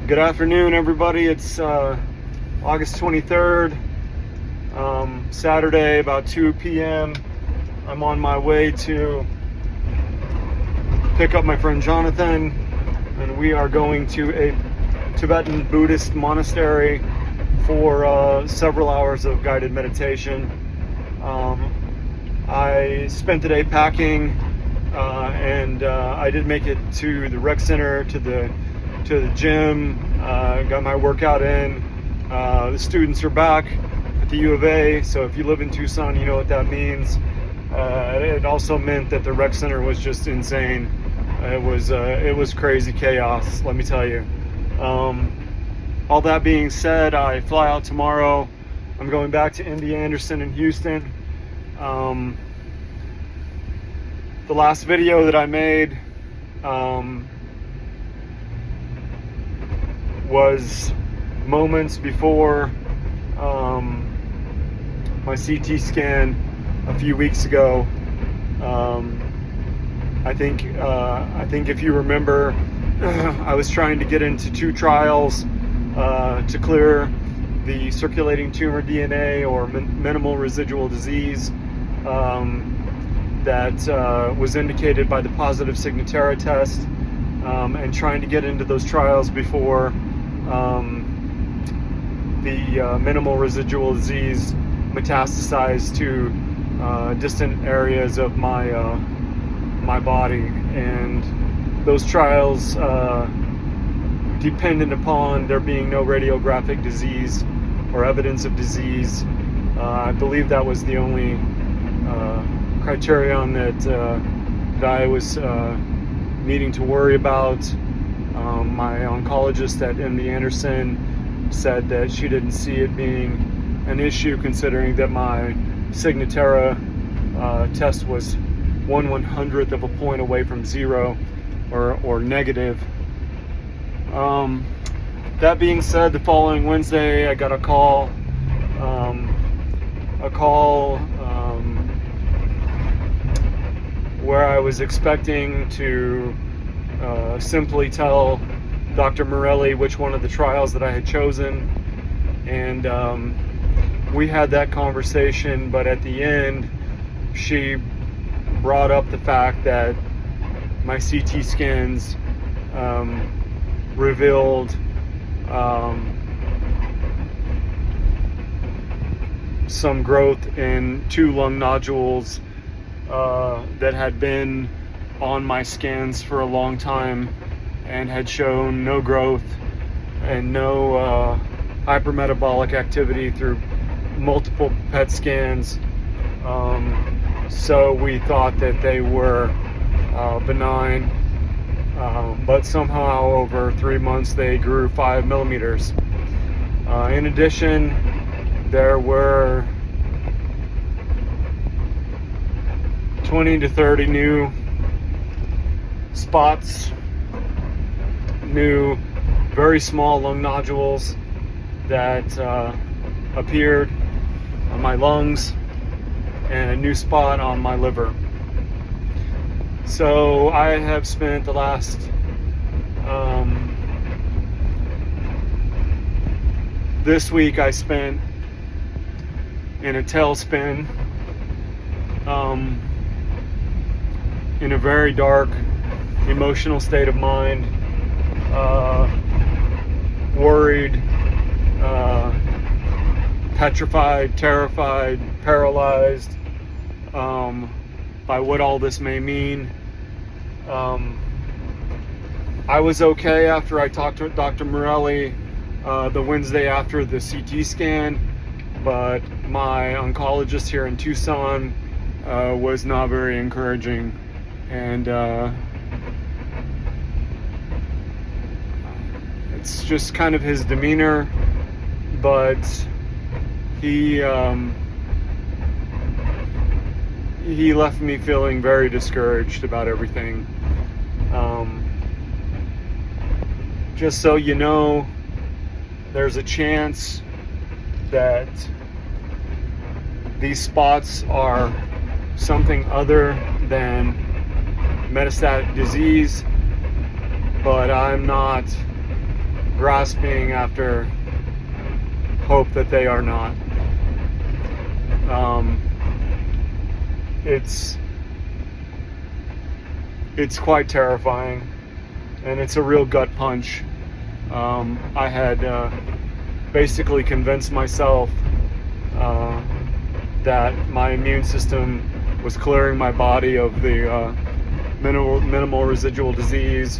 Good afternoon, everybody. It's August 23rd, Saturday, about 2 p.m. I'm on my way to pick up my friend Jonathan, and we are going to a Tibetan Buddhist monastery for several hours of guided meditation. I spent the day packing, and I did make it to the rec center, to the gym, got my workout in. The students are back at the U of A, so if you live in Tucson, you know what that means. It also meant that the rec center was just insane. It was crazy chaos, let me tell you. All that being said, I fly out tomorrow. I'm going back to MD Anderson in Houston. The last video that I made was moments before my CT scan a few weeks ago. I think if you remember, I was trying to get into 2 trials to clear the circulating tumor DNA or minimal residual disease that was indicated by the positive Signatera test, and trying to get into those trials before the minimal residual disease metastasized to distant areas of my body. And those trials, dependent upon there being no radiographic disease or evidence of disease, I believe that was the only criterion that I was needing to worry about. My oncologist at MD Anderson said that she didn't see it being an issue, considering that my Signatera test was 1/100th of a point away from 0 or negative. That being said, the following Wednesday, I got a call where I was expecting to simply tell Dr. Morelli which one of the trials that I had chosen, and we had that conversation, but at the end she brought up the fact that my CT scans revealed some growth in 2 lung nodules that had been on my scans for a long time and had shown no growth and no hypermetabolic activity through multiple PET scans. So we thought that they were benign, but somehow over 3 months they grew 5 millimeters. In addition, there were 20 to 30 new spots, new very small lung nodules that appeared on my lungs, and a new spot on my liver. So I have spent the last this week I spent in a tailspin, in a very dark emotional state of mind, worried, petrified, terrified, paralyzed by what all this may mean. I was okay after I talked to Dr. Morelli the Wednesday after the CT scan, but my oncologist here in Tucson was not very encouraging, and it's just kind of his demeanor, but he left me feeling very discouraged about everything. Just so you know, there's a chance that these spots are something other than metastatic disease, but I'm not grasping after hope that they are not. It's quite terrifying, and it's a real gut punch. I had basically convinced myself that my immune system was clearing my body of the minimal residual disease.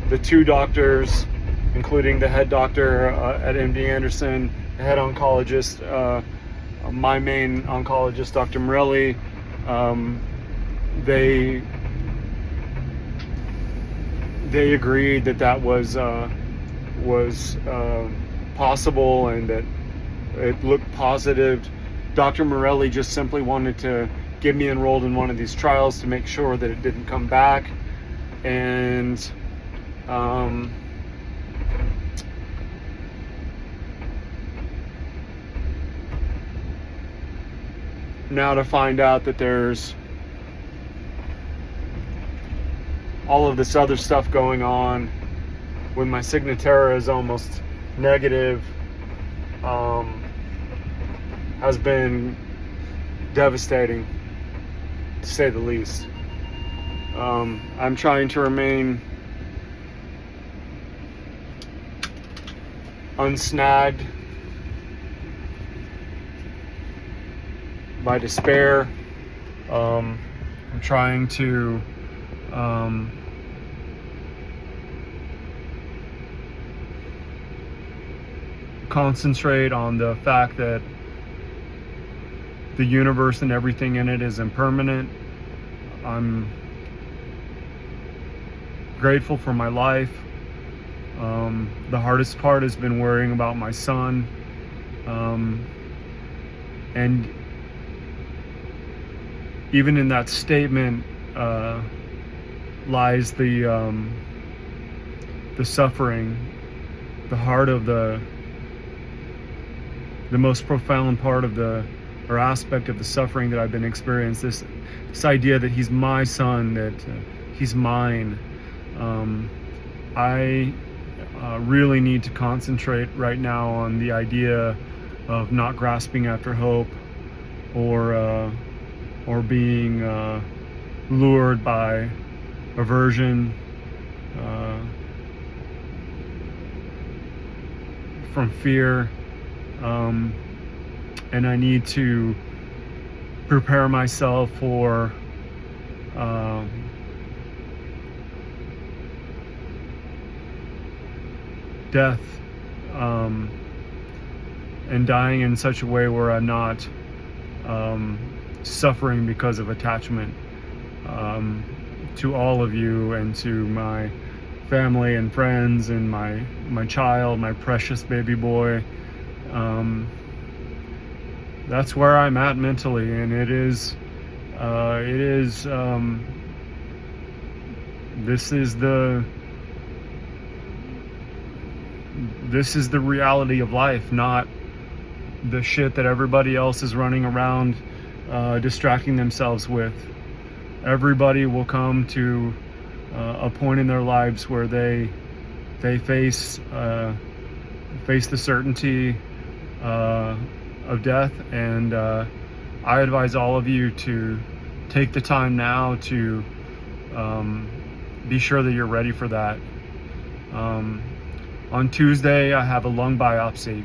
The two doctors, including the head doctor at MD Anderson, the head oncologist, my main oncologist, Dr. Morelli, they agreed that was possible and that it looked positive. Dr. Morelli just simply wanted to get me enrolled in one of these trials to make sure that it didn't come back. And now to find out that there's all of this other stuff going on when my Signatera is almost negative, has been devastating, to say the least. I'm trying to remain unsnagged by despair. I'm trying to concentrate on the fact that the universe and everything in it is impermanent. I'm grateful for my life. The hardest part has been worrying about my son. And even in that statement lies the suffering, the heart of the most profound part of or aspect of the suffering that I've been experiencing. This idea that he's my son, that he's mine. I really need to concentrate right now on the idea of not grasping after hope or being lured by aversion from fear, and I need to prepare myself for death, and dying in such a way where I'm not suffering because of attachment to all of you and to my family and friends and my child, my precious baby boy. That's where I'm at mentally, and this is the reality of life, not the shit that everybody else is running around distracting themselves with. Everybody will come to a point in their lives where they face the certainty of death, and I advise all of you to take the time now to be sure that you're ready for that. On Tuesday, I have a lung biopsy.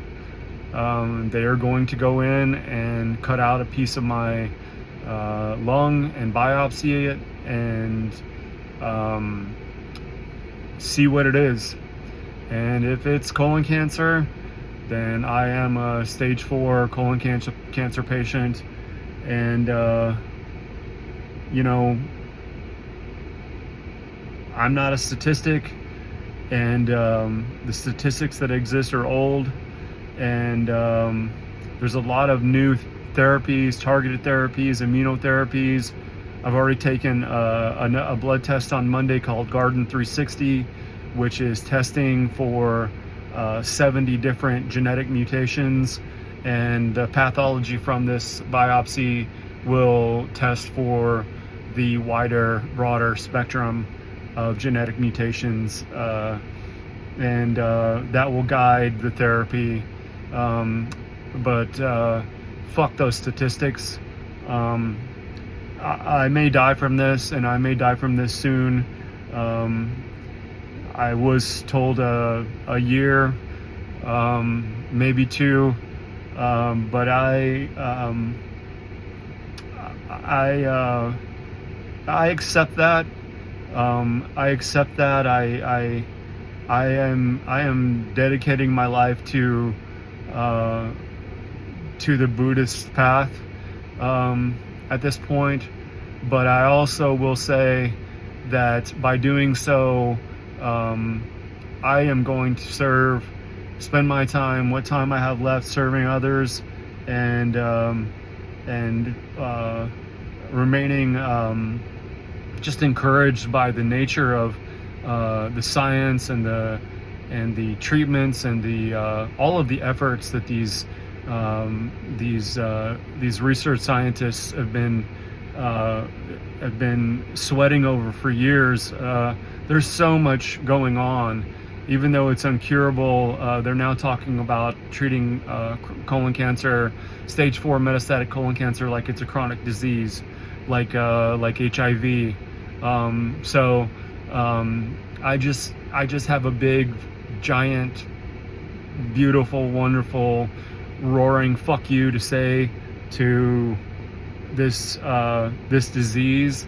They are going to go in and cut out a piece of my lung and biopsy it and see what it is. And if it's colon cancer, then I am a stage 4 colon cancer patient. And, I'm not a statistic, and the statistics that exist are old, and there's a lot of new therapies, targeted therapies, immunotherapies. I've already taken a blood test on Monday called Garden 360, which is testing for 70 different genetic mutations, and the pathology from this biopsy will test for the wider, broader spectrum of genetic mutations and that will guide the therapy. But fuck those statistics. I may die from this, and I may die from this soon. I was told a year, maybe 2, but I accept that. I accept that. I am dedicating my life to the Buddhist path at this point, but I also will say that by doing so, I am going to spend my time, what time I have left, serving others, and remaining just encouraged by the nature of the science and the treatments and the all of the efforts that these research scientists have been sweating over for years. There's so much going on, even though it's incurable. They're now talking about treating colon cancer, stage 4 metastatic colon cancer, like it's a chronic disease, like HIV. I just have a big, giant, beautiful, wonderful, roaring fuck you to say to this disease.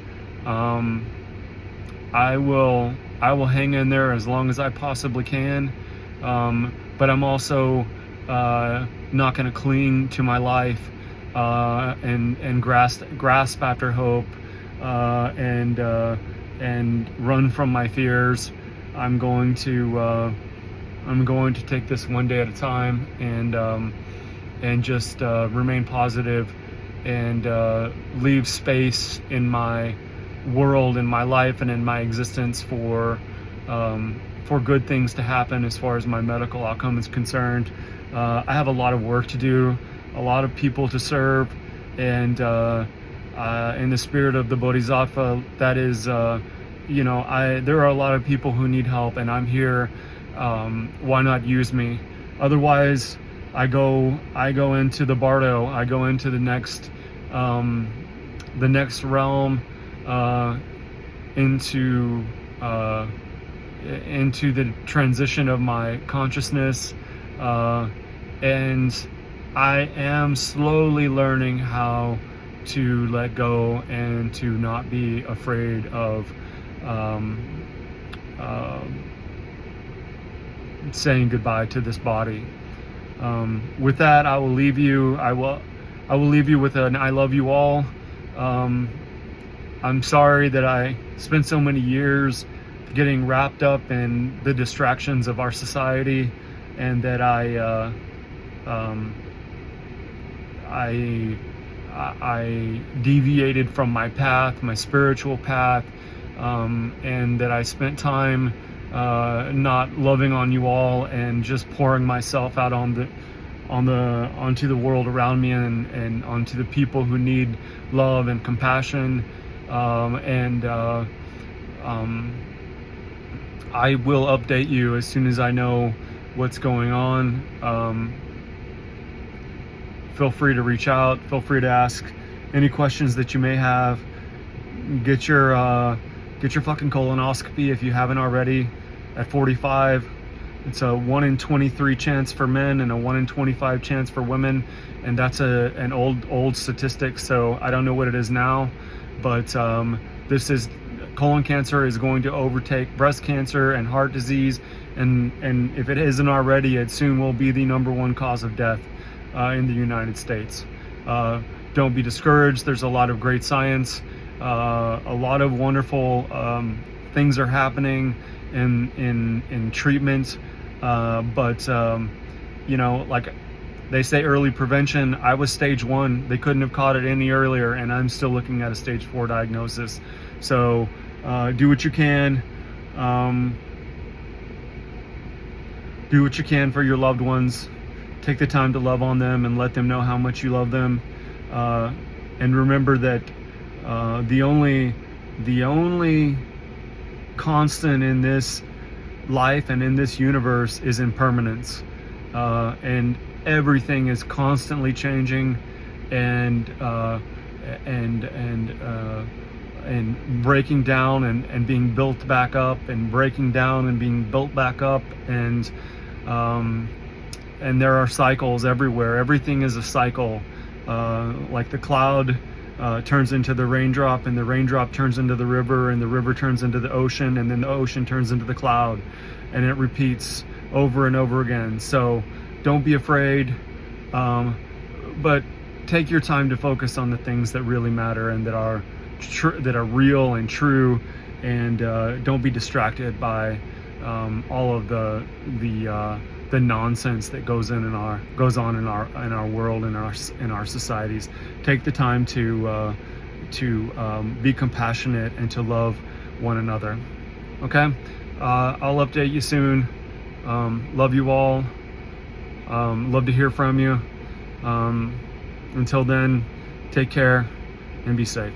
I will hang in there as long as I possibly can, but I'm also not going to cling to my life and grasp after hope and run from my fears. I'm going to take this one day at a time and just remain positive and leave space in my world, in my life, and in my existence for good things to happen as far as my medical outcome is concerned. I have a lot of work to do, a lot of people to serve, and in the spirit of the Bodhisattva, that is, there are a lot of people who need help, and I'm here. Why not use me? Otherwise, I go into the bardo. I go into the next realm, into the transition of my consciousness, and I am slowly learning how to let go and to not be afraid of saying goodbye to this body. With that, I will leave you. I will leave you with an I love you all. I'm sorry that I spent so many years getting wrapped up in the distractions of our society, and that I deviated from my path, my spiritual path, and that I spent time not loving on you all and just pouring myself out onto the world around me and onto the people who need love and compassion. I will update you as soon as I know what's going on. Feel free to reach out. Feel free to ask any questions that you may have. Get your fucking colonoscopy if you haven't already at 45. It's a 1 in 23 chance for men and a 1 in 25 chance for women, and that's an old statistic, so I don't know what it is now, but colon cancer is going to overtake breast cancer and heart disease, and if it isn't already, it soon will be the #1 cause of death in the United States. Don't be discouraged. There's a lot of great science. A lot of wonderful things are happening in treatment, but like they say, early prevention. I was stage 1. They couldn't have caught it any earlier, and I'm still looking at a stage 4 diagnosis. So do what you can. Do what you can for your loved ones. Take the time to love on them and let them know how much you love them. And remember that the only constant in this life and in this universe is impermanence, and everything is constantly changing, and breaking down and being built back up, and breaking down and being built back up, and there are cycles everywhere. Everything is a cycle, like the cloud turns into the raindrop, and the raindrop turns into the river, and the river turns into the ocean, and then the ocean turns into the cloud, and it repeats over and over again. So don't be afraid, but take your time to focus on the things that really matter and that are real and true, and don't be distracted by all of the nonsense that goes on in our world, in our societies. Take the time to be compassionate and to love one another. Okay, I'll update you soon. Love you all. Love to hear from you. Until then, take care and be safe.